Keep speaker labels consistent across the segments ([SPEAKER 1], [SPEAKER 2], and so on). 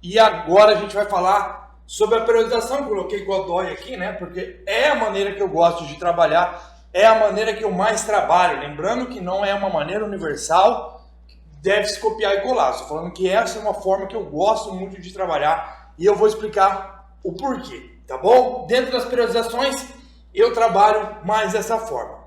[SPEAKER 1] E agora a gente vai falar sobre a periodização. Coloquei Godoy aqui, né? Porque é a maneira que eu gosto de trabalhar, é a maneira que eu mais trabalho. Lembrando que não é uma maneira universal, deve-se copiar e colar. Estou falando que essa é uma forma que eu gosto muito de trabalhar e eu vou explicar o porquê, tá bom? Dentro das periodizações, eu trabalho mais dessa forma.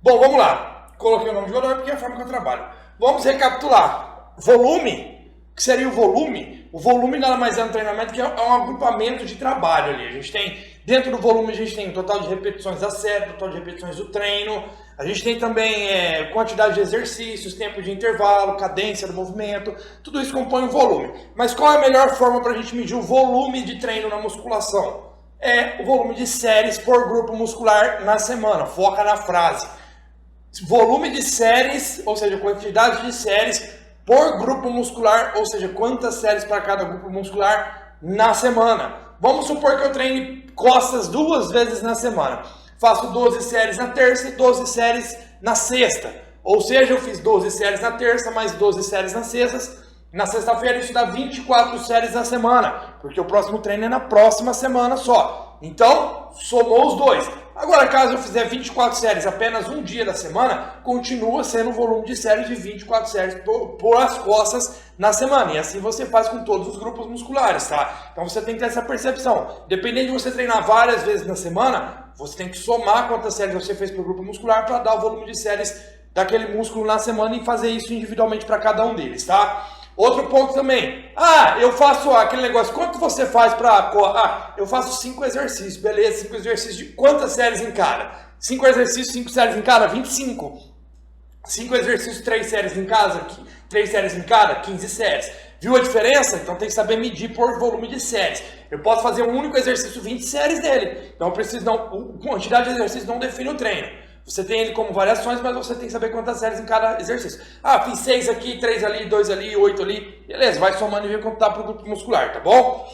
[SPEAKER 1] Bom, vamos lá. Coloquei o nome de Godoy porque é a forma que eu trabalho. Vamos recapitular. Volume. O que seria o volume? O volume nada mais é um treinamento que é um agrupamento de trabalho ali. A gente tem, dentro do volume, a gente tem o total de repetições da série, o total de repetições do treino. A gente tem também quantidade de exercícios, tempo de intervalo, cadência do movimento. Tudo isso compõe o volume. Mas qual é a melhor forma para a gente medir o volume de treino na musculação? É o volume de séries por grupo muscular na semana. Foca na frase. Volume de séries, ou seja, quantidade de séries por grupo muscular, ou seja, quantas séries para cada grupo muscular na semana. Vamos supor que eu treine costas 2 vezes na semana. Faço 12 séries na terça e 12 séries na sexta. Ou seja, eu fiz 12 séries na terça, mais 12 séries na sexta. Na sexta-feira isso dá 24 séries na semana, porque o próximo treino é na próxima semana só. Então, somou os dois. Agora, caso eu fizer 24 séries apenas um dia da semana, continua sendo o volume de séries de 24 séries por as costas na semana. E assim você faz com todos os grupos musculares, tá? Então você tem que ter essa percepção. Dependendo de você treinar várias vezes na semana, você tem que somar quantas séries você fez por grupo muscular para dar o volume de séries daquele músculo na semana e fazer isso individualmente para cada um deles, tá? Outro ponto também. Eu faço aquele negócio. Quanto você faz para... eu faço 5 exercícios. Beleza, 5 exercícios de quantas séries em cada? 5 exercícios, 5 séries em cada? 25. 5 exercícios, 3 séries em casa? 3 séries em cada? 15 séries. Viu a diferença? Então tem que saber medir por volume de séries. Eu posso fazer um único exercício, 20 séries dele. Então a quantidade de exercícios não define o treino. Você tem ele como variações, mas você tem que saber quantas séries em cada exercício. Fiz 6 aqui, 3 ali, 2 ali, 8 ali. Beleza, vai somando e ver quanto dá para o grupo muscular, tá bom?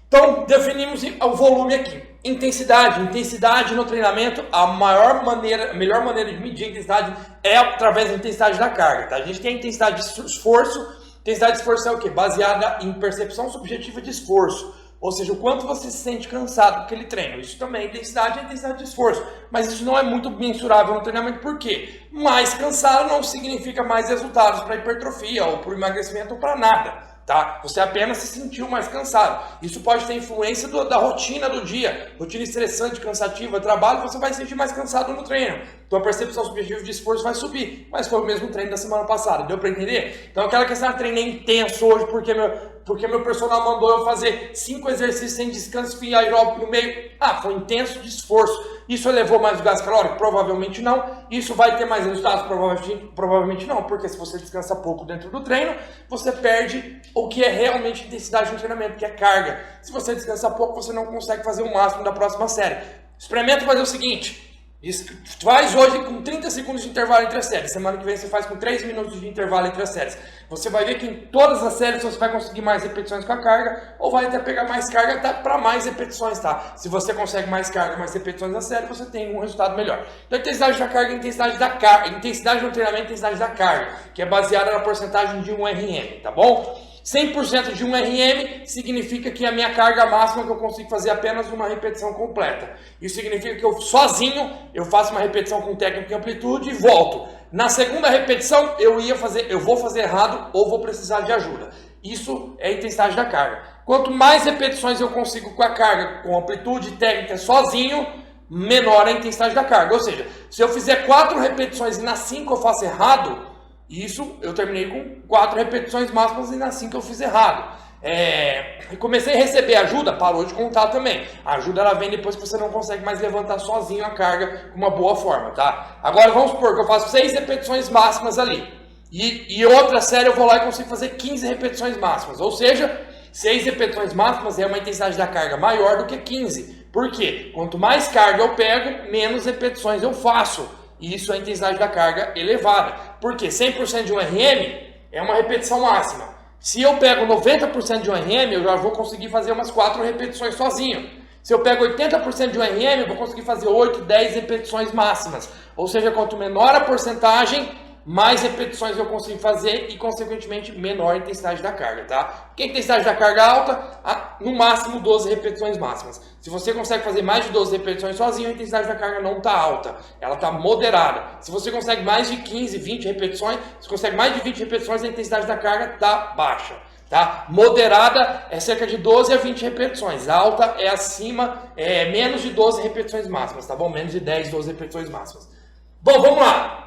[SPEAKER 1] Então, definimos o volume aqui. Intensidade. Intensidade no treinamento, a melhor maneira de medir a intensidade é através da intensidade da carga, tá? A gente tem a intensidade de esforço. Intensidade de esforço é o quê? Baseada em percepção subjetiva de esforço. Ou seja, o quanto você se sente cansado com aquele treino. Isso também é intensidade de esforço. Mas isso não é muito mensurável no treinamento. Por quê? Mais cansado não significa mais resultados para hipertrofia, ou para emagrecimento, ou para nada. Tá? Você apenas se sentiu mais cansado. Isso pode ter influência da rotina do dia. Rotina estressante, cansativa, trabalho, você vai se sentir mais cansado no treino. Então a percepção subjetiva de esforço vai subir. Mas foi o mesmo treino da semana passada. Deu para entender? Então aquela questão de treinei intenso hoje porque meu personal mandou eu fazer 5 exercícios sem descanso e aeróbico no meio. Foi intenso de esforço. Isso elevou mais o gasto calórico? Provavelmente não. Isso vai ter mais resultados? Provavelmente não. Porque se você descansa pouco dentro do treino, você perde o que é realmente intensidade no treinamento, que é carga. Se você descansa pouco, você não consegue fazer o máximo da próxima série. Experimenta fazer o seguinte. Faz hoje com 30 segundos de intervalo entre as séries. Semana que vem você faz com 3 minutos de intervalo entre as séries. Você vai ver que em todas as séries você vai conseguir mais repetições com a carga, ou vai até pegar mais carga até para mais repetições, tá? Se você consegue mais carga, mais repetições na série, você tem um resultado melhor. Então, intensidade da carga, intensidade no treinamento, intensidade da carga, que é baseada na porcentagem de 1 RM, tá bom? 100% de 1 RM significa que a minha carga máxima que eu consigo fazer apenas uma repetição completa. Isso significa que eu sozinho eu faço uma repetição com técnica e amplitude e volto. Na segunda repetição eu vou fazer errado ou vou precisar de ajuda. Isso é a intensidade da carga. Quanto mais repetições eu consigo com a carga, com amplitude e técnica sozinho, menor a intensidade da carga. Ou seja, se eu fizer 4 repetições e nas 5 eu faço errado, isso eu terminei com 4 repetições máximas e nas 5 eu fiz errado. Comecei a receber ajuda, parou de contar também. A ajuda ela vem depois que você não consegue mais levantar sozinho a carga com uma boa forma, tá? Agora vamos supor que eu faço 6 repetições máximas ali. E outra série eu vou lá e consigo fazer 15 repetições máximas. Ou seja, 6 repetições máximas é uma intensidade da carga maior do que 15. Por quê? Quanto mais carga eu pego, menos repetições eu faço. E isso é a intensidade da carga elevada. Porque 100% de 1 RM é uma repetição máxima. Se eu pego 90% de 1 RM, eu já vou conseguir fazer umas 4 repetições sozinho. Se eu pego 80% de 1 RM, eu vou conseguir fazer 8, 10 repetições máximas. Ou seja, quanto menor a porcentagem, mais repetições eu consigo fazer e, consequentemente, menor a intensidade da carga, tá? Quem tem intensidade da carga alta, no máximo 12 repetições máximas. Se você consegue fazer mais de 12 repetições sozinho, a intensidade da carga não está alta, ela está moderada. Se você consegue mais de 15, 20 repetições, se consegue mais de 20 repetições, a intensidade da carga está baixa. Tá? Moderada é cerca de 12 a 20 repetições, alta é acima, menos de 12 repetições máximas, tá bom? Menos de 10, 12 repetições máximas. Bom, vamos lá.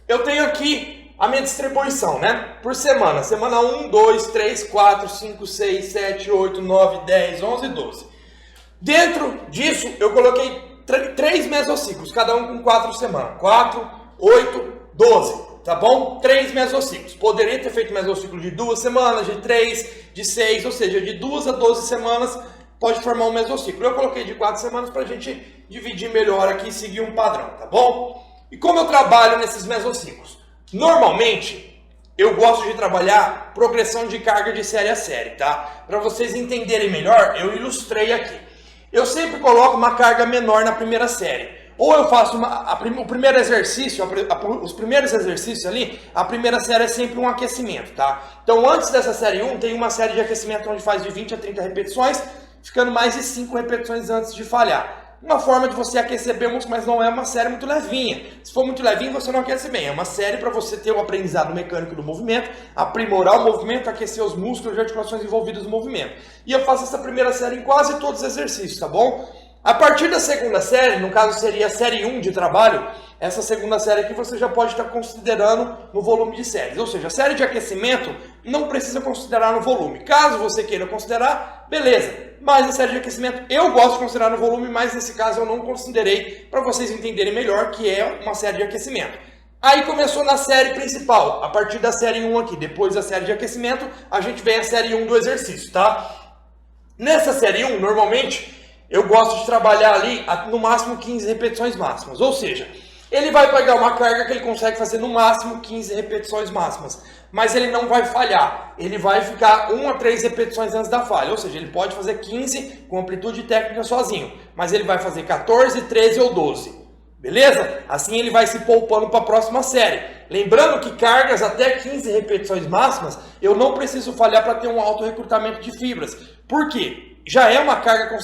[SPEAKER 1] Eu tenho aqui a minha distribuição, né? Por semana. Semana 1, 2, 3, 4, 5, 6, 7, 8, 9, 10, 11, 12. Dentro disso, eu coloquei 3 mesociclos, cada um com 4 semanas. 4, 8, 12. Tá bom? 3 mesociclos. Poderia ter feito mesociclo de 2 semanas, de 3, de 6, ou seja, de 2 a 12 semanas pode formar um mesociclo. Eu coloquei de 4 semanas para a gente dividir melhor aqui e seguir um padrão, tá bom? E como eu trabalho nesses mesociclos? Normalmente, eu gosto de trabalhar progressão de carga de série a série, tá? Para vocês entenderem melhor, eu ilustrei aqui. Eu sempre coloco uma carga menor na primeira série. Ou eu faço o primeiro exercício, os primeiros exercícios ali, a primeira série é sempre um aquecimento, tá? Então, antes dessa série 1, tem uma série de aquecimento onde faz de 20 a 30 repetições, ficando mais de 5 repetições antes de falhar. Uma forma de você aquecer bem o músculo, mas não é uma série muito levinha. Se for muito levinho, você não aquece bem. É uma série para você ter o aprendizado mecânico do movimento, aprimorar o movimento, aquecer os músculos e articulações envolvidas no movimento. E eu faço essa primeira série em quase todos os exercícios, tá bom? A partir da segunda série, no caso seria a série 1 de trabalho, essa segunda série aqui você já pode estar considerando no volume de séries. Ou seja, a série de aquecimento não precisa considerar no volume. Caso você queira considerar, beleza. Mas a série de aquecimento eu gosto de considerar no volume, mas nesse caso eu não considerei para vocês entenderem melhor que é uma série de aquecimento. Aí começou na série principal, a partir da série 1 aqui. Depois da série de aquecimento, a gente vem a série 1 do exercício, tá? Nessa série 1, normalmente, eu gosto de trabalhar ali no máximo 15 repetições máximas. Ou seja, ele vai pegar uma carga que ele consegue fazer no máximo 15 repetições máximas. Mas ele não vai falhar. Ele vai ficar 1 a 3 repetições antes da falha. Ou seja, ele pode fazer 15 com amplitude técnica sozinho. Mas ele vai fazer 14, 13 ou 12. Beleza? Assim ele vai se poupando para a próxima série. Lembrando que cargas até 15 repetições máximas, eu não preciso falhar para ter um alto recrutamento de fibras. Por quê? Já é uma carga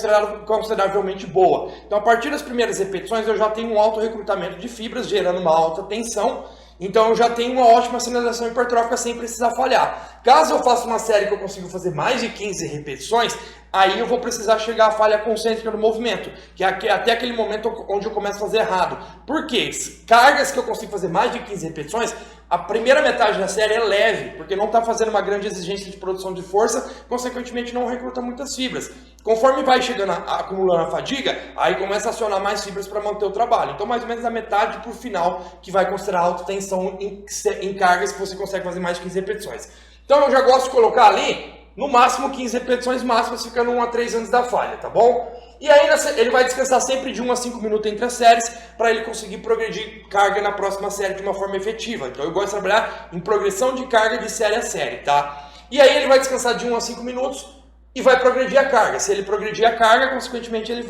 [SPEAKER 1] consideravelmente boa. Então, a partir das primeiras repetições, eu já tenho um alto recrutamento de fibras, gerando uma alta tensão. Então, eu já tenho uma ótima sinalização hipertrófica sem precisar falhar. Caso eu faça uma série que eu consiga fazer mais de 15 repetições, aí eu vou precisar chegar à falha concêntrica no movimento, que é até aquele momento onde eu começo a fazer errado. Por quê? Cargas que eu consigo fazer mais de 15 repetições, a primeira metade da série é leve, porque não está fazendo uma grande exigência de produção de força, consequentemente não recruta muitas fibras. Conforme vai chegando, acumulando a fadiga, aí começa a acionar mais fibras para manter o trabalho. Então, mais ou menos a metade para o final, que vai considerar alta tensão em cargas que você consegue fazer mais de 15 repetições. Então, eu já gosto de colocar ali, no máximo 15 repetições máximas, ficando 1 a 3 antes da falha, tá bom? E aí ele vai descansar sempre de 1 a 5 minutos entre as séries, para ele conseguir progredir carga na próxima série de uma forma efetiva. Então eu gosto de trabalhar em progressão de carga de série a série, tá? E aí ele vai descansar de 1 a 5 minutos e vai progredir a carga. Se ele progredir a carga, consequentemente ele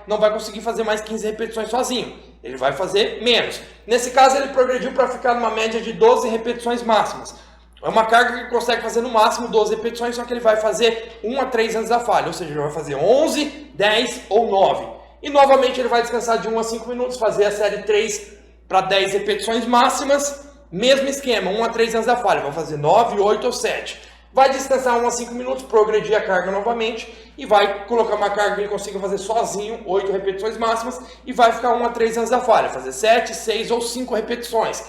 [SPEAKER 1] não vai conseguir fazer mais 15 repetições sozinho. Ele vai fazer menos. Nesse caso ele progrediu para ficar numa média de 12 repetições máximas. É uma carga que consegue fazer no máximo 12 repetições, só que ele vai fazer 1 a 3 antes da falha. Ou seja, ele vai fazer 11, 10 ou 9. E novamente ele vai descansar de 1 a 5 minutos, fazer a série 3 para 10 repetições máximas. Mesmo esquema, 1 a 3 antes da falha. Vai fazer 9, 8 ou 7. Vai descansar 1 a 5 minutos, progredir a carga novamente. E vai colocar uma carga que ele consiga fazer sozinho, 8 repetições máximas. E vai ficar 1 a 3 antes da falha. Fazer 7, 6 ou 5 repetições.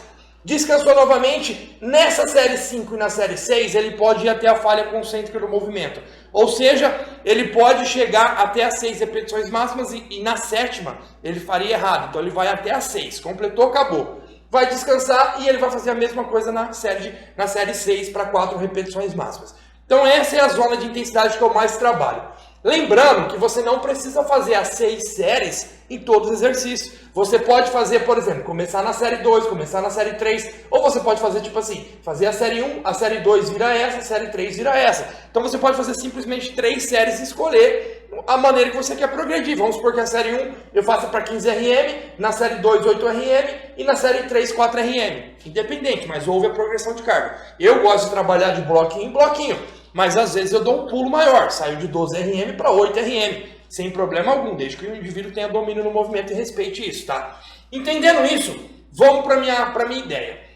[SPEAKER 1] Descansou novamente, nessa série 5 e na série 6, ele pode ir até a falha concêntrica do movimento. Ou seja, ele pode chegar até as 6 repetições máximas e na sétima ele faria errado. Então ele vai até as 6, completou, acabou. Vai descansar e ele vai fazer a mesma coisa na série 6 para 4 repetições máximas. Então essa é a zona de intensidade que eu mais trabalho. Lembrando que você não precisa fazer as 6 séries em todos os exercícios. Você pode fazer, por exemplo, começar na série 2, começar na série 3, ou você pode fazer tipo assim, fazer a série 1, a série 2 vira essa, a série 3 vira essa. Então você pode fazer simplesmente 3 séries e escolher a maneira que você quer progredir. Vamos supor que a série 1 eu faço para 15 RM, na série 2 8 RM e na série 3 4 RM. Independente, mas houve a progressão de carga. Eu gosto de trabalhar de bloquinho em bloquinho, mas às vezes eu dou um pulo maior, saio de 12 RM para 8 RM, sem problema algum, desde que o indivíduo tenha domínio no movimento e respeite isso, tá? Entendendo isso, vamos para minha ideia.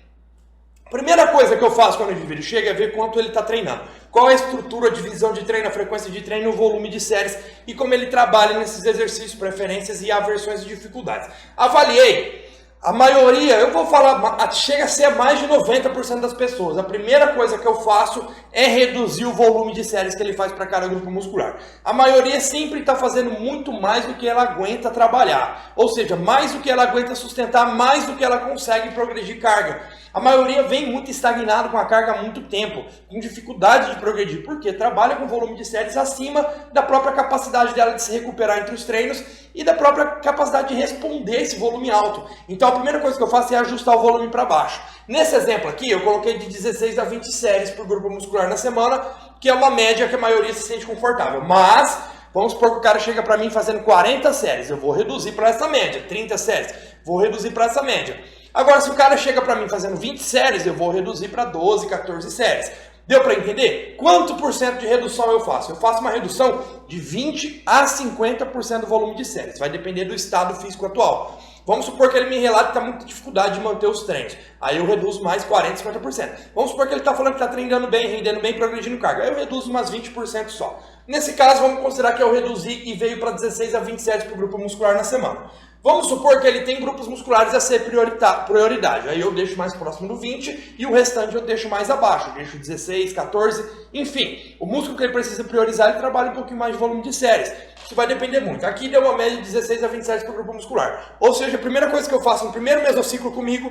[SPEAKER 1] Primeira coisa que eu faço quando o indivíduo chega é ver quanto ele está treinando. Qual é a estrutura, a divisão de treino, a frequência de treino, o volume de séries e como ele trabalha nesses exercícios, preferências e aversões e dificuldades. Avaliei. A maioria, eu vou falar, chega a ser mais de 90% das pessoas. A primeira coisa que eu faço é reduzir o volume de séries que ele faz para cada grupo muscular. A maioria sempre está fazendo muito mais do que ela aguenta trabalhar. Ou seja, mais do que ela aguenta sustentar, mais do que ela consegue progredir carga. A maioria vem muito estagnado com a carga há muito tempo, com dificuldade de progredir, porque trabalha com volume de séries acima da própria capacidade dela de se recuperar entre os treinos e da própria capacidade de responder esse volume alto. Então a primeira coisa que eu faço é ajustar o volume para baixo. Nesse exemplo aqui, eu coloquei de 16 a 20 séries por grupo muscular na semana, que é uma média que a maioria se sente confortável. Mas, vamos supor que o cara chega para mim fazendo 40 séries, eu vou reduzir para essa média, 30 séries, vou reduzir para essa média. Agora, se o cara chega para mim fazendo 20 séries, eu vou reduzir para 12, 14 séries. Deu para entender? Quanto por cento de redução eu faço? Eu faço uma redução de 20 a 50% do volume de séries. Vai depender do estado físico atual. Vamos supor que ele me relata que está muita dificuldade de manter os treinos. Aí eu reduzo mais 40, 50%. Vamos supor que ele está falando que está treinando bem, rendendo bem, progredindo carga. Aí eu reduzo umas 20% só. Nesse caso, vamos considerar que eu reduzi e veio para 16 a 20 séries para o grupo muscular na semana. Vamos supor que ele tem grupos musculares a ser prioridade. Aí eu deixo mais próximo do 20 e o restante eu deixo mais abaixo. Eu deixo 16, 14, enfim. O músculo que ele precisa priorizar, ele trabalha um pouquinho mais de volume de séries. Isso vai depender muito. Aqui deu uma média de 16 a 20 séries para o grupo muscular. Ou seja, a primeira coisa que eu faço no primeiro mesociclo comigo,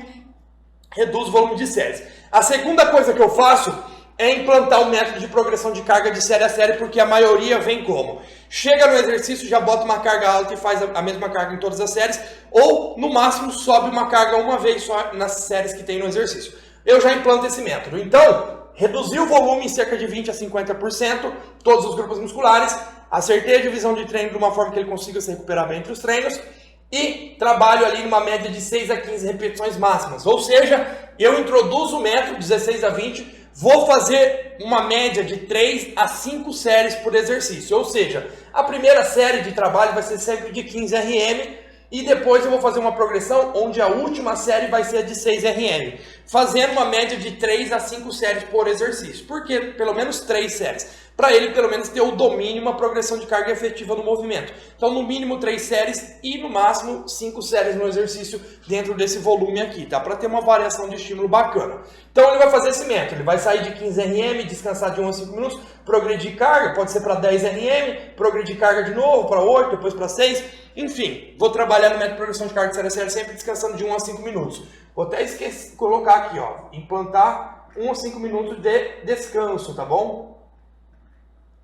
[SPEAKER 1] reduzo o volume de séries. A segunda coisa que eu faço é implantar o método de progressão de carga de série a série, porque a maioria vem como? Chega no exercício, já bota uma carga alta e faz a mesma carga em todas as séries, ou no máximo sobe uma carga uma vez só nas séries que tem no exercício. Eu já implanto esse método. Então, reduzi o volume em cerca de 20 a 50%, todos os grupos musculares, acertei a divisão de treino de uma forma que ele consiga se recuperar bem entre os treinos, e trabalho ali numa média de 6 a 15 repetições máximas. Ou seja, eu introduzo o método 16 a 20, vou fazer uma média de 3 a 5 séries por exercício. Ou seja, a primeira série de trabalho vai ser sempre de 15 RM e depois eu vou fazer uma progressão onde a última série vai ser de 6 RM. Fazendo uma média de 3 a 5 séries por exercício. Por quê? Pelo menos 3 séries. Para ele, pelo menos, ter o domínio, uma progressão de carga efetiva no movimento. Então, no mínimo 3 séries e, no máximo, 5 séries no exercício dentro desse volume aqui, tá? Para ter uma variação de estímulo bacana. Então, ele vai fazer esse método. Ele vai sair de 15 RM, descansar de 1 a 5 minutos, progredir carga, pode ser para 10 RM, progredir carga de novo, para 8, depois para 6. Enfim, vou trabalhar no método de progressão de carga de série a série sempre descansando de 1 a 5 minutos. Vou até esquecer de colocar aqui, ó, implantar 1 a 5 minutos de descanso, tá bom?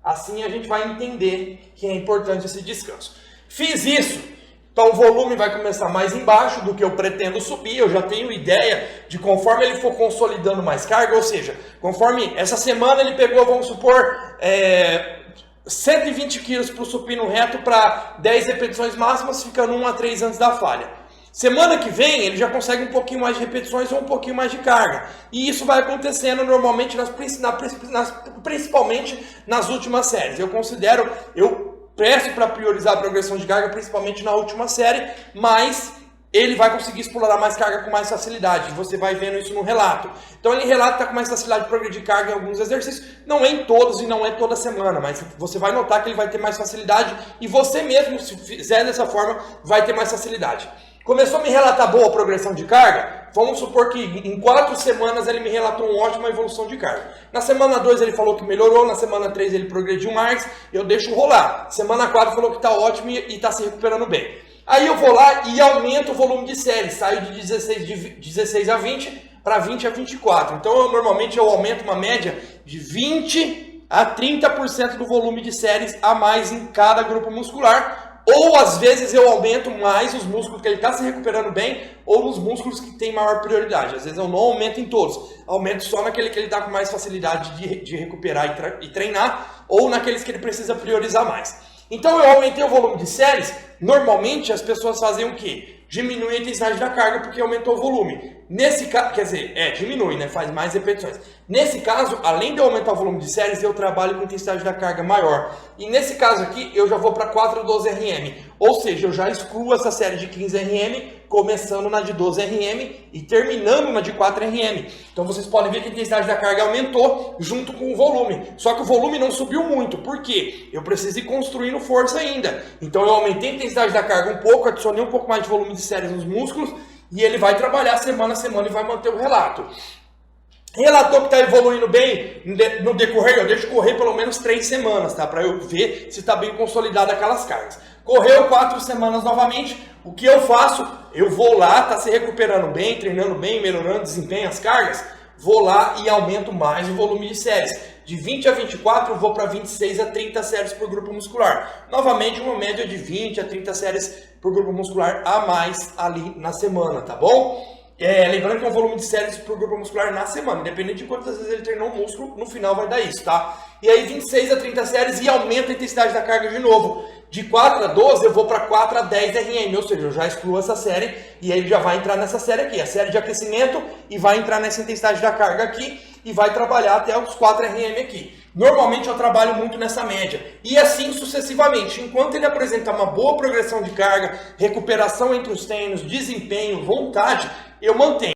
[SPEAKER 1] Assim a gente vai entender que é importante esse descanso. Fiz isso, então o volume vai começar mais embaixo do que eu pretendo subir. Eu já tenho ideia de conforme ele for consolidando mais carga, ou seja, conforme essa semana ele pegou, vamos supor, 120 quilos para o supino reto para 10 repetições máximas, ficando 1 a 3 antes da falha. Semana que vem ele já consegue um pouquinho mais de repetições ou um pouquinho mais de carga. E isso vai acontecendo normalmente, principalmente nas últimas séries. Eu peço para priorizar a progressão de carga principalmente na última série, mas ele vai conseguir explorar mais carga com mais facilidade. Você vai vendo isso no relato. Então ele relata que está com mais facilidade de progredir carga em alguns exercícios. Não é em todos e não é toda semana, mas você vai notar que ele vai ter mais facilidade e você mesmo, se fizer dessa forma, vai ter mais facilidade. Começou a me relatar boa progressão de carga, vamos supor que em 4 semanas ele me relatou uma ótima evolução de carga. Na semana 2 ele falou que melhorou, na semana 3 ele progrediu mais, eu deixo rolar. Semana 4 falou que está ótimo e está se recuperando bem. Aí eu vou lá e aumento o volume de séries, saio de 16 a 20 para 20 a 24. Então normalmente eu aumento uma média de 20 a 30% do volume de séries a mais em cada grupo muscular. Ou às vezes eu aumento mais os músculos que ele está se recuperando bem, ou nos músculos que tem maior prioridade. Às vezes eu não aumento em todos, aumento só naquele que ele está com mais facilidade de recuperar e treinar, ou naqueles que ele precisa priorizar mais. Então eu aumentei o volume de séries, normalmente as pessoas fazem o quê? Diminui a intensidade da carga porque aumentou o volume. Nesse caso, quer dizer, diminui, né? Faz mais repetições. Nesse caso, além de eu aumentar o volume de séries, eu trabalho com intensidade da carga maior. E nesse caso aqui, eu já vou para 4 12 RM. Ou seja, eu já excluo essa série de 15 RM, começando na de 12 RM e terminando na de 4 RM. Então vocês podem ver que a intensidade da carga aumentou junto com o volume. Só que o volume não subiu muito. Por quê? Eu preciso ir construindo força ainda. Então eu aumentei a intensidade da carga um pouco, adicionei um pouco mais de volume de séries nos músculos e ele vai trabalhar semana a semana e vai manter o relato. Relatou que está evoluindo bem no decorrer, eu deixo correr pelo menos 3 semanas, tá? Para eu ver se está bem consolidada aquelas cargas. Correu 4 semanas novamente, o que eu faço? Eu vou lá, tá se recuperando bem, treinando bem, melhorando o desempenho, as cargas, vou lá e aumento mais o volume de séries. De 20 a 24 eu vou para 26 a 30 séries por grupo muscular. Novamente uma média de 20 a 30 séries por grupo muscular a mais ali na semana, tá bom? Lembrando que é um volume de séries por grupo muscular na semana, independente de quantas vezes ele treinou o músculo, no final vai dar isso, tá? E aí 26 a 30 séries e aumenta a intensidade da carga de novo. De 4 a 12 eu vou para 4 a 10 RM, ou seja, eu já excluo essa série e aí ele já vai entrar nessa série aqui, a série de aquecimento, e vai entrar nessa intensidade da carga aqui e vai trabalhar até os 4 RM aqui. Normalmente eu trabalho muito nessa média e assim sucessivamente, enquanto ele apresenta uma boa progressão de carga, recuperação entre os treinos, desempenho, vontade, eu mantenho.